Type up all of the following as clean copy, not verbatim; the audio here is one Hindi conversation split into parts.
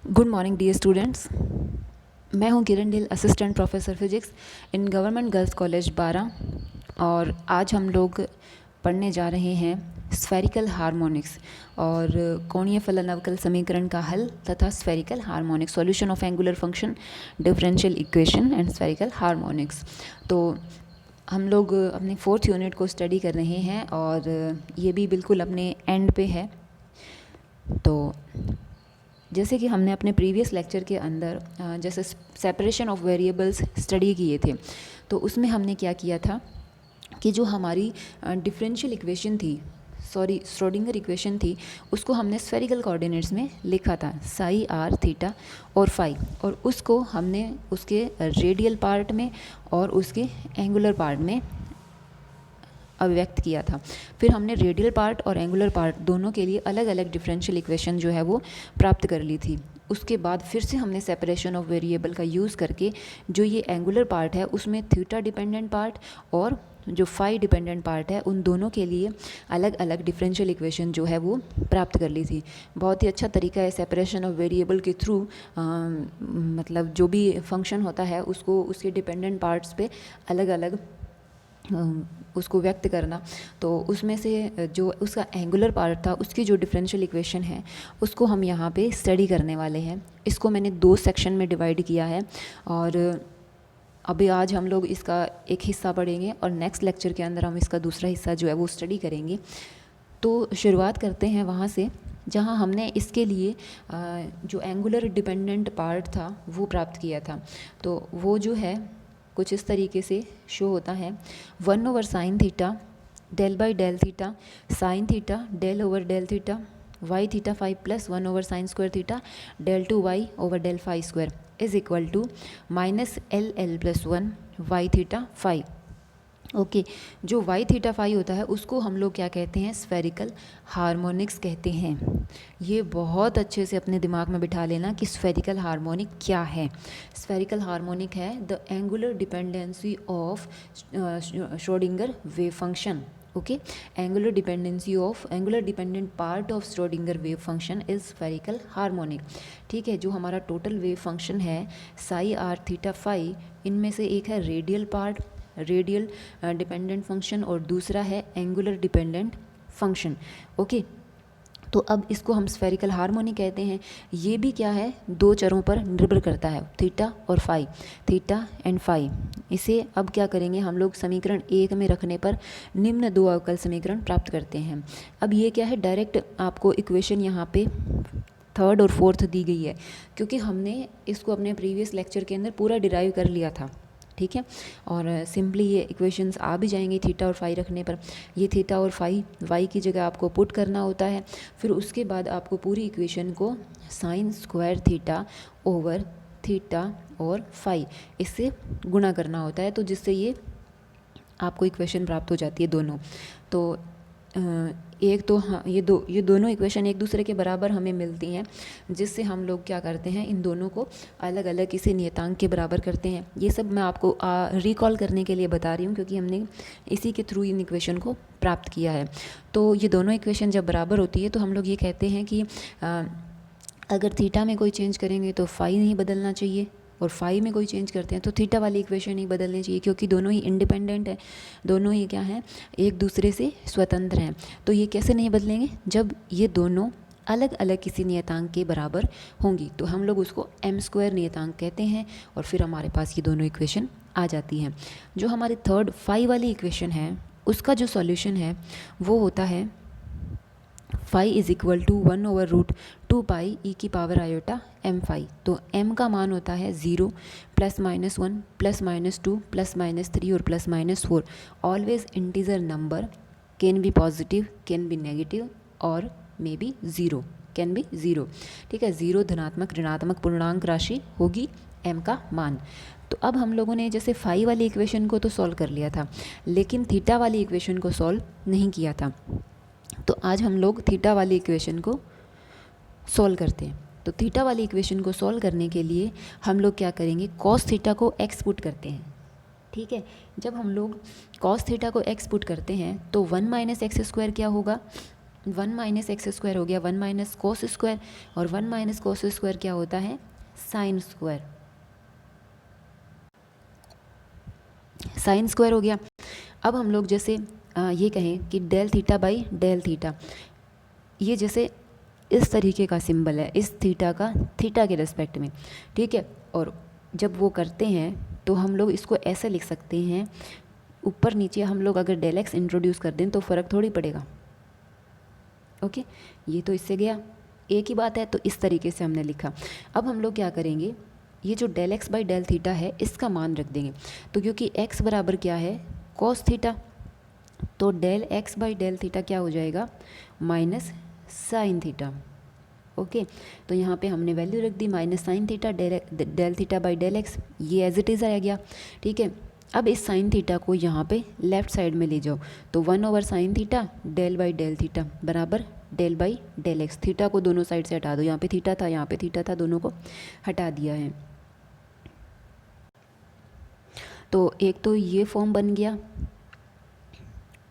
Good morning dear students. मैं हूं Kiran Dill, assistant professor physics in government girls college Bara. और आज हम लोग पढ़ने जा रहे हैं स्फेरिकल हार्मोनिक्स और कोणीय फलन अवकल समीकरण का हल तथा spherical harmonics, solution of angular function, differential equation and spherical harmonics. तो हम लोग अपने 4th यूनिट को स्टडी कर रहे हैं और ये भी बिल्कुल अपने एंड पे है। तो जैसे कि हमने अपने प्रीवियस लेक्चर के अंदर जैसे सेपरेशन ऑफ वेरिएबल्स स्टडी किए थे, तो उसमें हमने क्या किया था कि जो हमारी डिफरेंशियल इक्वेशन थी, श्रोडिंगर इक्वेशन थी, उसको हमने स्फेरिकल कोऑर्डिनेट्स में लिखा था, साई आर थीटा और फाई, और उसको हमने उसके रेडियल पार्ट में और उसके एंगुलर पार्ट में अभिव्यक्त किया था। फिर हमने रेडियल पार्ट और एंगुलर पार्ट दोनों के लिए अलग अलग डिफरेंशियल इक्वेशन जो है वो प्राप्त कर ली थी। उसके बाद फिर से हमने सेपरेशन ऑफ वेरिएबल का यूज़ करके जो ये एंगुलर पार्ट है उसमें थीटा डिपेंडेंट पार्ट और जो फाई डिपेंडेंट पार्ट है उन दोनों के लिए अलग अलग डिफरेंशियल इक्वेशन जो है वो प्राप्त कर ली थी। बहुत ही अच्छा तरीका है सेपरेशन ऑफ वेरिएबल के थ्रू, मतलब जो भी फंक्शन होता है उसको उसके डिपेंडेंट पार्ट्स पे अलग अलग उसको व्यक्त करना। तो उसमें से जो उसका एंगुलर पार्ट था उसकी जो डिफरेंशियल इक्वेशन है उसको हम यहाँ पे स्टडी करने वाले हैं। इसको मैंने 2 सेक्शन में डिवाइड किया है और अभी आज हम लोग इसका एक हिस्सा पढ़ेंगे और नेक्स्ट लेक्चर के अंदर हम इसका दूसरा हिस्सा जो है वो स्टडी करेंगे। तो शुरुआत करते हैं वहाँ से जहाँ हमने इसके लिए जो एंगुलर डिपेंडेंट पार्ट था वो प्राप्त किया था। तो वो जो है कुछ इस तरीके से शो होता है, 1/sin theta del by del theta sine theta del over del theta Y theta phi plus 1/sin square theta del two Y over del phi square is equal to -LL+1 Y theta phi. Okay, जो वाई थीटा फाइव होता है उसको हम लोग क्या कहते हैं, स्फेरिकल हार्मोनिक्स कहते हैं। ये बहुत अच्छे से अपने दिमाग में बिठा लेना कि स्फेरिकल हार्मोनिक क्या है। स्फेरिकल हार्मोनिक है the angular dependency of Schrodinger wave function. Okay, angular dependent part of Schrodinger wave function is spherical harmonic. ठीक है, जो हमारा टोटल वेव फंक्शन है साई आर थीटा फाइव, इनमें से एक है रेडियल डिपेंडेंट फंक्शन और दूसरा है एंगुलर डिपेंडेंट फंक्शन। ओके, तो अब इसको हम स्फेरिकल हार्मोनिक कहते हैं। ये भी क्या है, 2 चरों पर निर्भर करता है, थीटा और फाई, थीटा एंड फाई। इसे अब क्या करेंगे हम लोग, समीकरण 1 में रखने पर निम्न 2 अवकल समीकरण प्राप्त करते हैं। अब ये क्या है, डायरेक्ट आपको इक्वेशन यहाँ पे 3rd और 4th दी गई है, क्योंकि हमने इसको अपने प्रीवियस लेक्चर के अंदर पूरा डिराइव कर लिया था। ठीक है, और सिंपली ये इक्वेशंस आ भी जाएंगी थीटा और फाई रखने पर। ये थीटा और फाई वाई की जगह आपको पुट करना होता है, फिर उसके बाद आपको पूरी इक्वेशन को sine square theta over theta और फाई इससे गुणा करना होता है, तो जिससे ये आपको इक्वेशन प्राप्त हो जाती है दोनों। तो एक तो हाँ, ये दोनों इक्वेशन एक दूसरे के बराबर हमें मिलती हैं, जिससे हम लोग क्या करते हैं, इन दोनों को अलग अलग किसी नियतांक के बराबर करते हैं। ये सब मैं आपको रिकॉल करने के लिए बता रही हूँ, क्योंकि हमने इसी के थ्रू इन इक्वेशन को प्राप्त किया है। तो ये दोनों इक्वेशन जब बराबर होती है तो हम लोग ये कहते हैं कि अगर थीटा में कोई चेंज करेंगे तो फाई नहीं बदलना चाहिए, और फाई में कोई चेंज करते हैं तो थीटा वाली इक्वेशन नहीं बदलनी चाहिए, क्योंकि दोनों ही इंडिपेंडेंट है, दोनों ही क्या हैं, एक दूसरे से स्वतंत्र हैं। तो ये कैसे नहीं बदलेंगे, जब ये दोनों अलग अलग किसी नियतांक के बराबर होंगी, तो हम लोग उसको m² नियतांक कहते हैं, और फिर हमारे पास ये दोनों इक्वेशन आ जाती हैं। जो हमारी 3rd फाई वाली इक्वेशन है उसका जो सॉल्यूशन है वो होता है फाई इज इक्वल टू 1/√2 पाई ई की पावर आयोटा m फाई। तो m का मान होता है 0 +-1 +-2 +-3 और +-4। Always integer number, can be positive, can be negative और may be zero, can be zero. ठीक है, 0 धनात्मक ऋणात्मक पूर्णांक राशि होगी m का मान। तो अब हम लोगों ने जैसे फाई वाली इक्वेशन को तो सॉल्व कर लिया था, लेकिन थीटा वाली इक्वेशन को सॉल्व नहीं किया था। तो आज हम लोग थीटा वाली इक्वेशन को सॉल्व करते हैं। तो थीटा वाली इक्वेशन को सॉल्व करने के लिए हम लोग क्या करेंगे, कॉस थीटा को x पुट करते हैं। ठीक है, जब हम लोग कॉस थीटा को x पुट करते हैं तो 1 - x² क्या होगा, 1 माइनस एक्स स्क्वायर हो गया 1 माइनस कोस स्क्वायर, और 1 माइनस कोस स्क्वायर क्या होता है, साइन स्क्वायर, साइन स्क्वायर हो गया। अब हम लोग जैसे ये कहें कि del theta by del theta, ये जैसे इस तरीके का सिंबल है, इस थीटा का थीटा के रिस्पेक्ट में, ठीक है। और जब वो करते हैं तो हम लोग इसको ऐसे लिख सकते हैं, ऊपर नीचे हम लोग अगर डेल एक्स इंट्रोड्यूस कर दें तो फ़र्क थोड़ी पड़ेगा। ओके, ये तो इससे गया, एक ही बात है, तो इस तरीके से हमने लिखा। अब हम लोग क्या करेंगे, ये जो del X by del theta है इसका मान रख देंगे। तो क्योंकि एक्स बराबर क्या है, कॉस थीटा, तो del X by del theta क्या हो जाएगा, माइनस साइन थीटा। ओके, तो यहाँ पे हमने वैल्यू रख दी minus sine theta del theta by del x, ये एज इट इज़ आ गया, ठीक है। अब इस साइन थीटा को यहाँ पे लेफ्ट साइड में ले जाओ, तो 1 over sine theta del by del theta बराबर del by del x. Theta को दोनों साइड से हटा दो, यहाँ पे थीटा था, यहाँ पे थीटा था, दोनों को हटा दिया है। तो एक तो ये फॉर्म बन गया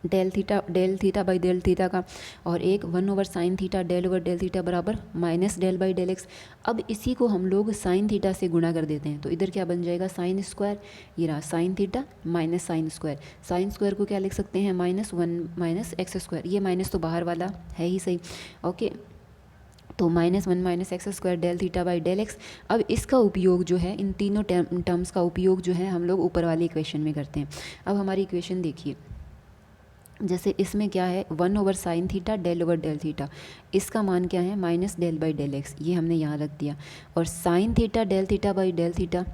del theta by del theta का, और एक 1 over sine theta del over del theta बराबर minus del by del x. अब इसी को हम लोग साइन थीटा से गुणा कर देते हैं, तो इधर क्या बन जाएगा, साइन स्क्वायर, ये रहा sine theta minus sine square. Sine square को क्या लिख सकते हैं, माइनस 1 माइनस एक्स स्क्वायर, ये माइनस तो बाहर वाला है ही सही। ओके, तो minus 1 minus x square del theta by del x. अब इसका उपयोग जो है, इन तीनों टर्म्स का उपयोग जो है हम लोग ऊपर वाली इक्वेशन में करते हैं। अब हमारी इक्वेशन देखिए, जैसे इसमें क्या है, 1 over sine theta del over del theta, इसका मान क्या है, minus del by del x, ये हमने यहाँ रख दिया। और sine theta del theta by del theta,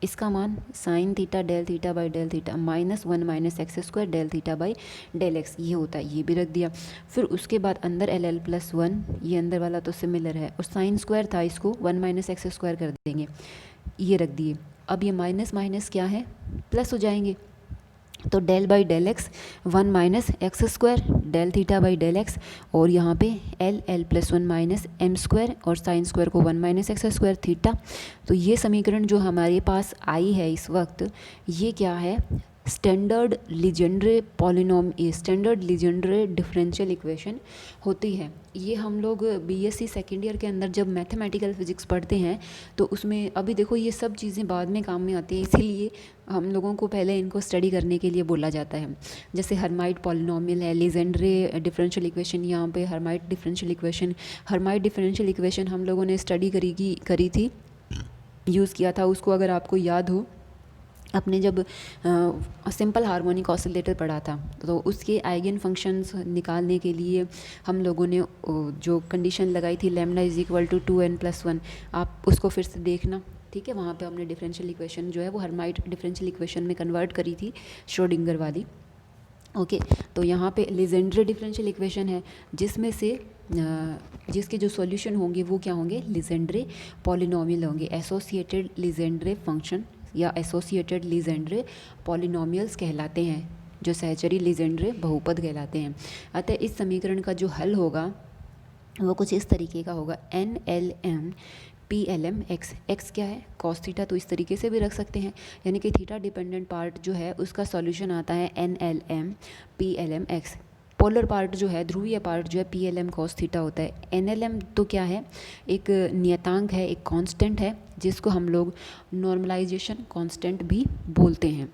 इसका मान sine theta del theta by del theta minus 1 minus x square del theta by del x, ये होता है, ये भी रख दिया। फिर उसके बाद अंदर एल एल प्लस 1, ये अंदर वाला तो सिमिलर है, और साइन स्क्वायर था, इसको 1 माइनस एक्स स्क्वायर कर देंगे, ये रख दिए। अब ये माइनस माइनस क्या है, प्लस हो जाएंगे, तो del by del x 1 minus x square del theta by del x, और यहाँ पे L L plus 1 minus M square, और साइन स्क्वायर को 1 माइनस एक्स स्क्वायर थीटा। तो ये समीकरण जो हमारे पास आई है इस वक्त, ये क्या है, standard Legendre पॉलिनॉम, standard Legendre differential equation होती है। ये हम लोग बीएससी सेकेंड ईयर के अंदर जब मैथमेटिकल फिजिक्स पढ़ते हैं तो उसमें, अभी देखो ये सब चीज़ें बाद में काम में आती हैं, इसीलिए हम लोगों को पहले इनको स्टडी करने के लिए बोला जाता है। जैसे हर्माइट पॉलिनॉमियल है, लीजेंड्रे डिफरेंशियल इक्वेशन, यहाँ पे Hermite differential equation, Hermite differential equation हम लोगों ने स्टडी करी थी, यूज़ किया था उसको, अगर आपको याद हो, अपने जब सिंपल हार्मोनिक ऑसिलेटर पढ़ा था, तो उसके आइगन फंक्शंस निकालने के लिए हम लोगों ने जो कंडीशन लगाई थी lambda is equal to 2n+1, आप उसको फिर से देखना, ठीक है। वहाँ पे हमने डिफरेंशियल इक्वेशन जो है वो हर्माइट डिफरेंशियल इक्वेशन में कन्वर्ट करी थी, श्रोडिंगर वाली। ओके, तो यहाँ पे लीजेंड्रे डिफरेंशियल इक्वेशन है, जिसमें से जिसके जो सॉल्यूशन होंगे वो क्या होंगे, लीजेंड्रे पॉलिनॉमियल होंगे, एसोसिएटेड लीजेंड्रे फंक्शन या एसोसिएटेड लीजेंड्रे पॉलिनॉमियल्स कहलाते हैं, जो सहचरी लीजेंड्रे बहुपद कहलाते हैं। अतः इस समीकरण का जो हल होगा वो कुछ इस तरीके का होगा, N L M P L M x, x क्या है, कॉस थीटा, तो इस तरीके से भी रख सकते हैं, यानी कि थीटा डिपेंडेंट पार्ट जो है उसका सॉल्यूशन आता है N L M P L M x. Polar part जो है, ध्रुवीय पार्ट जो है, P L M cos theta होता है। एन एल एम तो क्या है, एक नियतांक है, एक कांस्टेंट है, जिसको हम लोग नॉर्मलाइजेशन कांस्टेंट भी बोलते हैं,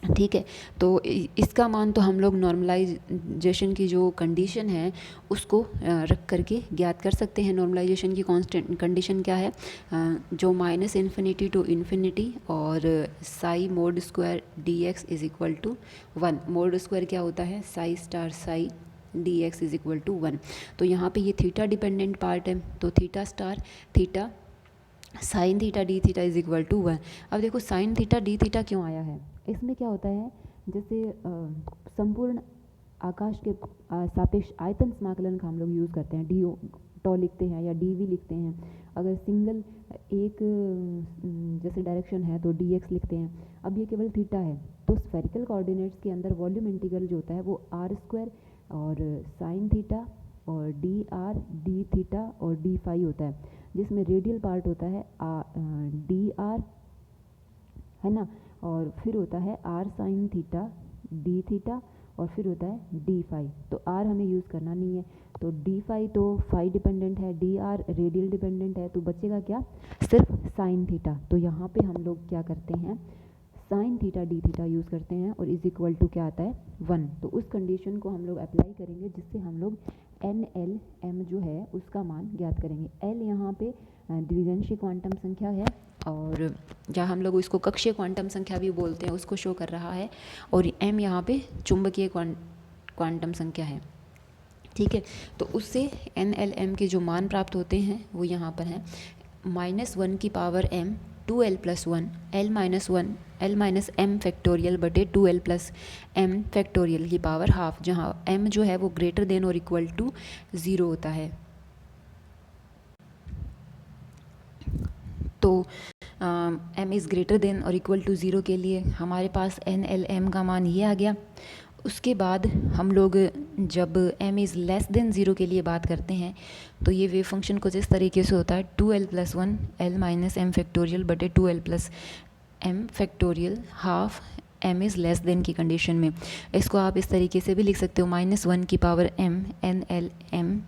ठीक है। तो इसका मान तो हम लोग नॉर्मलाइजेशन की जो कंडीशन है उसको रख करके ज्ञात कर सकते हैं। नॉर्मलाइजेशन की कांस्टेंट कंडीशन क्या है, जो माइनस इन्फिनिटी टू इन्फिनिटी और psi mod square d x is equal to 1, mod square क्या होता है, psi star psi d x is equal to 1। तो यहाँ पे ये थीटा डिपेंडेंट पार्ट है, तो theta star theta sine theta d theta is equal to 1। अब देखो साइन थीटा डी थीटा क्यों आया है, इसमें क्या होता है, जैसे संपूर्ण आकाश के सापेक्ष आयतन समाकलन का हम लोग यूज़ करते हैं, डी टॉ लिखते हैं या डी वी लिखते हैं। अगर सिंगल एक जैसे डायरेक्शन है तो डी एक्स लिखते हैं। अब ये केवल थीटा है, तो स्फेरिकल कोऑर्डिनेट्स के अंदर वॉल्यूम इंटीग्रल जो होता है वो आर स्क्वायर और साइन थीटा और डी आर डी थीटा और डी फाई होता है, जिसमें रेडियल पार्ट होता है डी आर, है ना, और फिर होता है R sine theta d theta, और फिर होता है डी फाई। तो आर हमें यूज़ करना नहीं है, तो डी फाई तो फाई डिपेंडेंट है, डी आर रेडियल डिपेंडेंट है, तो बचेगा क्या, सिर्फ साइन थीटा। तो यहाँ पे हम लोग क्या करते हैं, sign theta d theta use करते हैं और इज इक्वल टू क्या आता है 1। तो उस कंडीशन को हम लोग अप्लाई करेंगे जिससे हम लोग एन एल एम जो है उसका मान ज्ञात करेंगे। एल यहाँ पे द्विगंशीय क्वांटम संख्या है और जहाँ हम लोग इसको कक्षीय क्वांटम संख्या भी बोलते हैं उसको शो कर रहा है, और एम यहाँ पे चुंबकीय क्वांटम संख्या है। ठीक है, तो उससे एन एल एम के जो मान प्राप्त होते हैं वो यहाँ पर हैं -1 की power m 2l+1 l minus m factorial बटे 2l+m फैक्टोरियल की पावर हाफ, जहाँ m जो है वो ग्रेटर देन और इक्वल टू 0 होता है। तो m इज़ ग्रेटर देन और इक्वल टू 0 के लिए हमारे पास NLM का मान ये आ गया। उसके बाद हम लोग जब m इज़ लेस देन 0 के लिए बात करते हैं तो ये वेव फंक्शन कुछ इस तरीके से होता है 2l+1 l minus m factorial बटे 2l+m factorial half m is less than की कंडीशन में। इसको आप इस तरीके से भी लिख सकते हो -1 की पावर m NLM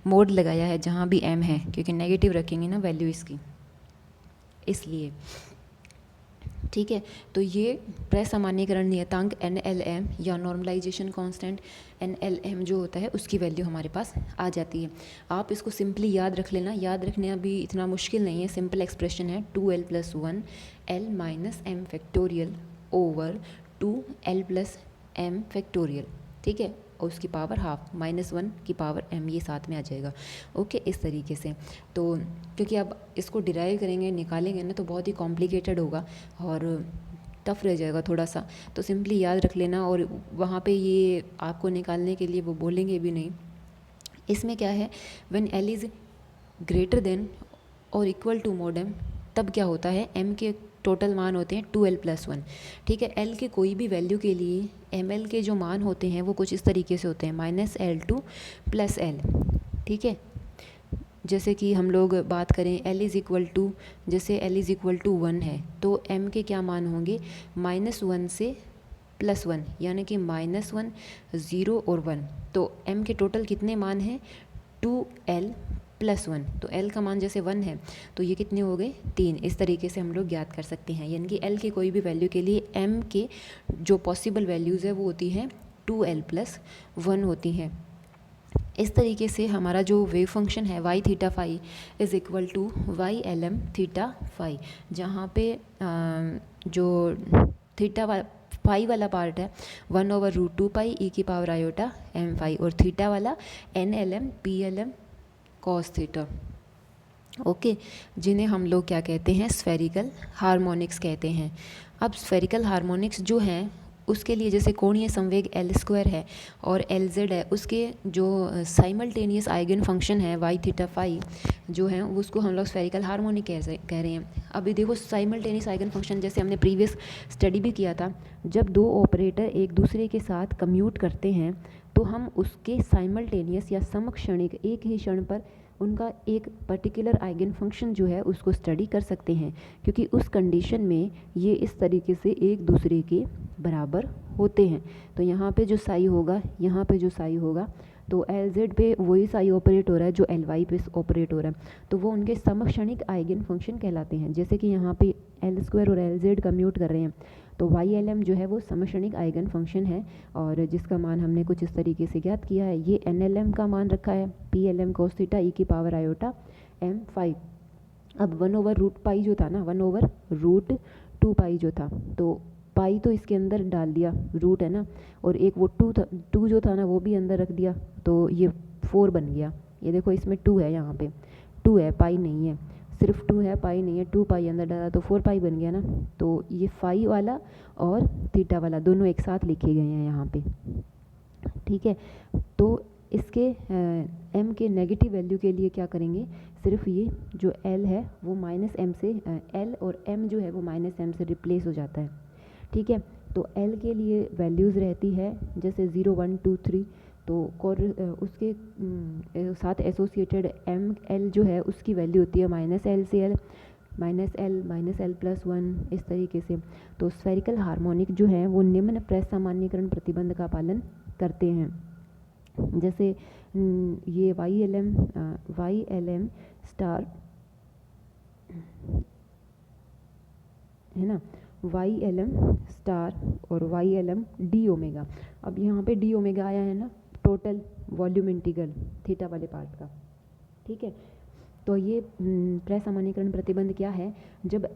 मोड लगाया है जहाँ भी m है, क्योंकि नेगेटिव रखेंगे ना वैल्यू इसकी, इसलिए। ठीक है, तो ये प्रसामान्यीकरण नियतांक NLM या नॉर्मलाइजेशन कांस्टेंट NLM जो होता है उसकी वैल्यू हमारे पास आ जाती है। आप इसको सिंपली याद रख लेना, याद रखने अभी इतना मुश्किल नहीं है, सिंपल एक्सप्रेशन है 2l+1 l minus m factorial over 2l+m factorial. ठीक है, और उसकी पावर हाफ -1 की पावर m, ये साथ में आ जाएगा। ओके, इस तरीके से। तो क्योंकि अब इसको डिराइव करेंगे, निकालेंगे ना, तो बहुत ही कॉम्प्लिकेटेड होगा और टफ रह जाएगा थोड़ा सा, तो सिंपली याद रख लेना। और वहाँ पे ये आपको निकालने के लिए वो बोलेंगे भी नहीं। इसमें क्या है, when l is greater than और इक्वल टू mod m, तब क्या होता है, m के टोटल मान होते हैं 2l+1। ठीक है, l के कोई भी वैल्यू के लिए ml के जो मान होते हैं वो कुछ इस तरीके से होते हैं -L2 + l। ठीक है, जैसे कि हम लोग बात करें l इज़ इक्वल टू, जैसे l इज़ इक्वल टू 1 है तो m के क्या मान होंगे, -1 से +1, यानी कि -1 0 और 1। तो m के टोटल कितने मान हैं, 2l+1। तो l का मान जैसे 1 है तो ये कितने हो गए, 3। इस तरीके से हम लोग ज्ञात कर सकते हैं, यानी कि l के कोई भी वैल्यू के लिए m के जो पॉसिबल वैल्यूज़ है वो होती हैं 2l+1 होती हैं। इस तरीके से हमारा जो वेव फंक्शन है y theta phi is equal to YLM theta phi, जहाँ पे जो थीटा फाई वाला पार्ट है 1/√2 पाई e की पावर आयोटा m फाई, और थीटा वाला NLM PLM cos theta. Okay, जिन्हें हम लोग क्या कहते हैं, स्फेरिकल हार्मोनिक्स कहते हैं। अब स्फेरिकल हार्मोनिक्स जो हैं उसके लिए जैसे कोणीय संवेग L² है और Lz है, उसके जो साइमल्टेनियस आइगन फंक्शन है y थीटा फाई जो है उसको हम लोग स्फेरिकल हार्मोनिक कह रहे हैं। अभी देखो साइमल्टेनियस आइगन फंक्शन जैसे हमने प्रीवियस स्टडी भी किया था, जब दो ऑपरेटर एक दूसरे के साथ कम्यूट करते हैं तो हम उसके साइमल्टेनियस या समक्षणिक एक ही क्षण पर उनका एक पर्टिकुलर आइगन फंक्शन जो है उसको स्टडी कर सकते हैं, क्योंकि उस कंडीशन में ये इस तरीके से एक दूसरे के बराबर होते हैं। तो यहाँ पे जो साई होगा, यहाँ पे जो साई होगा, तो Lz पे वही साई ऑपरेट हो रहा है जो Ly पे ऑपरेट हो रहा है, तो वो उनके समक्षणिक आइगन फंक्शन कहलाते हैं। जैसे कि यहाँ पे L² और Lz कम्यूट कर रहे हैं तो YLM जो है वो समक्षणिक आइगन फंक्शन है, और जिसका मान हमने कुछ इस तरीके से ज्ञात किया है। ये NLM का मान रखा है PLM cos थीटा e की पावर आयोटा m फाई। अब 1/रूट पाई जो था ना, 1/√2 पाई जो था, तो पाई तो इसके अंदर डाल दिया, रूट है ना, और एक वो 2 जो था ना वो भी अंदर रख दिया, तो ये 4 बन गया। ये देखो इसमें 2 है, यहाँ पे 2 है, पाई नहीं है, सिर्फ 2 है, पाई नहीं है। 2 पाई अंदर डाला तो 4 पाई बन गया ना। तो ये फाई वाला और थीटा वाला दोनों एक साथ लिखे गए हैं यहाँ पे। ठीक है, तो इसके m के नेगेटिव वैल्यू के लिए क्या करेंगे, सिर्फ ये जो l है वो -m से l और m जो है वो -m से रिप्लेस हो जाता है। ठीक है, तो l के लिए वैल्यूज़ रहती है जैसे 0 1 2 3, तो उसके साथ एसोसिएटेड m l जो है उसकी वैल्यू होती है -l से l, -L+1 इस तरीके से। तो स्फेरिकल हार्मोनिक जो है वो निम्न प्रेस सामान्यीकरण प्रतिबंध का पालन करते हैं। जैसे ये YLM स्टार है ना, YLM स्टार और YLM डी ओमेगा। अब यहाँ पे डी ओमेगा आया है ना, टोटल वॉल्यूम इंटीग्रल थीटा वाले पार्ट का, ठीक है। तो ये प्रेस सामान्यीकरण प्रतिबंध क्या है, जब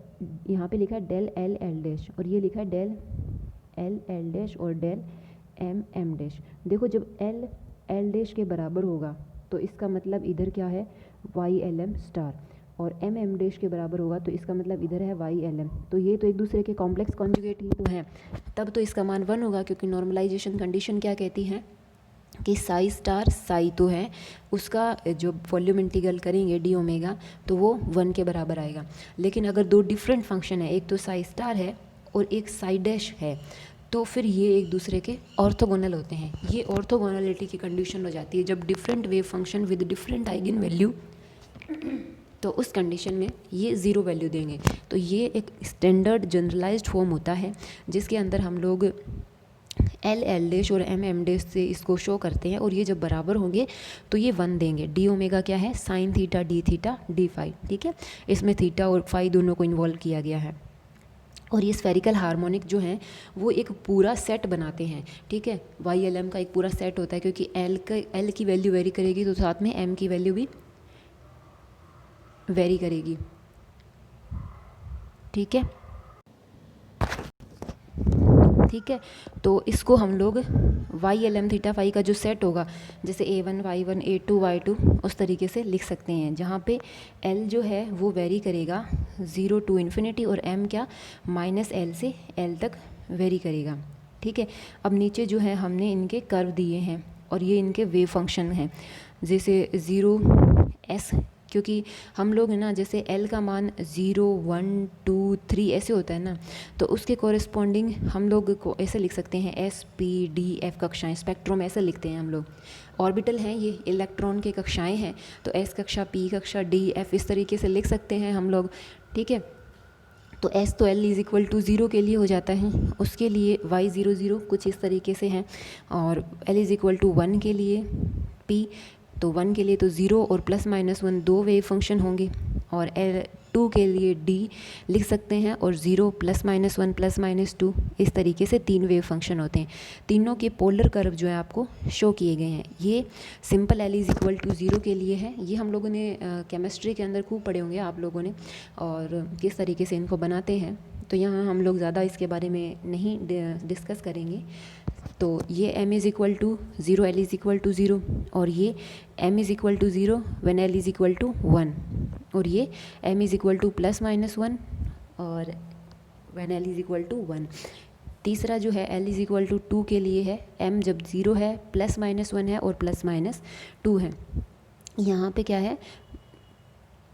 यहाँ पे लिखा है डेल एल एल डैश और ये लिखा है डेल एल एल डैश और डेल एम एम डैश। देखो जब एल एल डैश के बराबर होगा तो इसका मतलब इधर क्या है YLM स्टार, और एम एम डैश के बराबर होगा तो इसका मतलब इधर है YLM। तो ये तो एक दूसरे के कॉम्प्लेक्स कॉन्जुगेट ही तो हैं, तब तो इसका मान 1 होगा, क्योंकि नॉर्मलाइजेशन कंडीशन क्या कहती है कि साई स्टार साई तो है, उसका जो वॉल्यूम इंटीग्रल करेंगे डी ओमेगा तो वो 1 के बराबर आएगा। लेकिन अगर दो डिफरेंट फंक्शन है, एक तो साई स्टार है और एक साई डैश है, तो फिर ये एक दूसरे के ऑर्थोगोनल होते हैं। ये ऑर्थोगोनलिटी की कंडीशन हो जाती है जब different wave function with different eigen value, तो उस कंडीशन में ये ज़ीरो वैल्यू देंगे। तो ये एक स्टैंडर्ड जनरलाइज्ड फॉर्म होता है जिसके अंदर हम लोग एल एल डैश और एम एम डैश से इसको शो करते हैं, और ये जब बराबर होंगे तो ये 1 देंगे। डी ओमेगा क्या है, साइन थीटा डी फाई, ठीक है। इसमें थीटा और फाई दोनों को इन्वॉल्व किया गया है। और ये स्फेरिकल हार्मोनिक जो हैं वो एक पूरा सेट बनाते हैं, ठीक है। YLM का एक पूरा सेट होता है, क्योंकि एल की वैल्यू वेरी करेगी तो साथ में एम की वैल्यू भी वेरी करेगी, ठीक है, ठीक है। तो इसको हम लोग YLM थीटा फाई का जो सेट होगा, जैसे A1 Y1 A2 Y2 उस तरीके से लिख सकते हैं, जहाँ पे L जो है वो वेरी करेगा 0 to इन्फिनिटी और M क्या -L से L तक वेरी करेगा, ठीक है। अब नीचे जो है हमने इनके कर्व दिए हैं और ये इनके वेव फंक्शन हैं, जैसे 0S, क्योंकि हम लोग ना जैसे L का मान 0 1 2 3 ऐसे होता है ना, तो उसके कॉरेस्पॉन्डिंग हम लोग को ऐसे लिख सकते हैं S P D F कक्षाएं, स्पेक्ट्रम ऐसे लिखते हैं हम लोग। ऑर्बिटल हैं ये इलेक्ट्रॉन के कक्षाएं हैं, तो S कक्षा P कक्षा D F इस तरीके से लिख सकते हैं हम लोग, ठीक है। तो S तो L = 0 के लिए हो जाता है, उसके लिए Y0 0 कुछ इस तरीके से हैं, और L = 1 के लिए P तो 1 के लिए तो 0 और +-1 दो वेव फंक्शन होंगे, और L2 के लिए D लिख सकते हैं, और 0 +-1 +-2 इस तरीके से 3 वेव फंक्शन होते हैं। तीनों के पोलर कर्व जो है आपको शो किए गए हैं। ये सिंपल L = 0 के लिए है, ये हम लोगों ने केमिस्ट्री के अंदर खूब पढ़े होंगे आप लोगों ने, और किस तरीके से इनको बनाते हैं, तो यहाँ हम लोग ज़्यादा इसके बारे में नहीं डिस्कस करेंगे। तो ये M = 0 L = 0, और ये M = 0 when L = 1, और ये M = +-1 और when L = 1। तीसरा जो है L = 2 के लिए है, M जब 0 है +-1 है और +-2 है। यहाँ पे क्या है,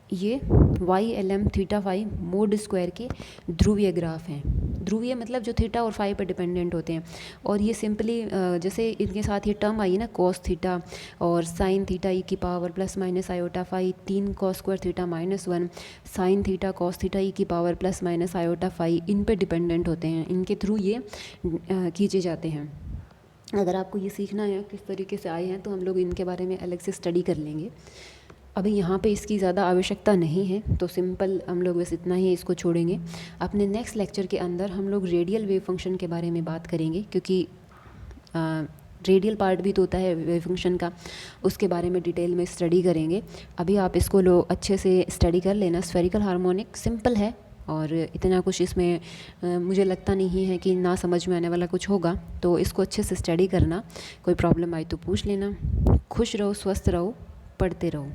ये YLM theta phi mod square के ध्रुवीय ग्राफ हैं। ध्रुवीय मतलब जो थीटा और फाई पर डिपेंडेंट होते हैं, और ये सिंपली जैसे इनके साथ ये टर्म आई ना cos थीटा और sin theta e + iota phi, 3 cos² theta -1 sin theta cos theta e + iota phi, इन पे डिपेंडेंट होते हैं, इनके थ्रू ये खींचे जाते हैं। अगर आपको ये सीखना है किस तरीके से आए हैं तो हम लोग इनके बारे में अलग से स्टडी कर लेंगे। अभी यहाँ पे इसकी ज़्यादा आवश्यकता नहीं है, तो सिंपल हम लोग बस इतना ही इसको छोड़ेंगे। अपने नेक्स्ट लेक्चर के अंदर हम लोग रेडियल वेव फंक्शन के बारे में बात करेंगे, क्योंकि रेडियल पार्ट भी तो होता है वेव फंक्शन का, उसके बारे में डिटेल में स्टडी करेंगे। अभी आप इसको लो अच्छे से स्टडी कर लेना। स्फेरिकल हार्मोनिक सिंपल है और इतना कुछ इसमें मुझे लगता नहीं है कि ना समझ में आने वाला कुछ होगा, तो इसको अच्छे से स्टडी करना। कोई प्रॉब्लम आई तो पूछ लेना। खुश रहो, स्वस्थ रहो, पढ़ते रहो।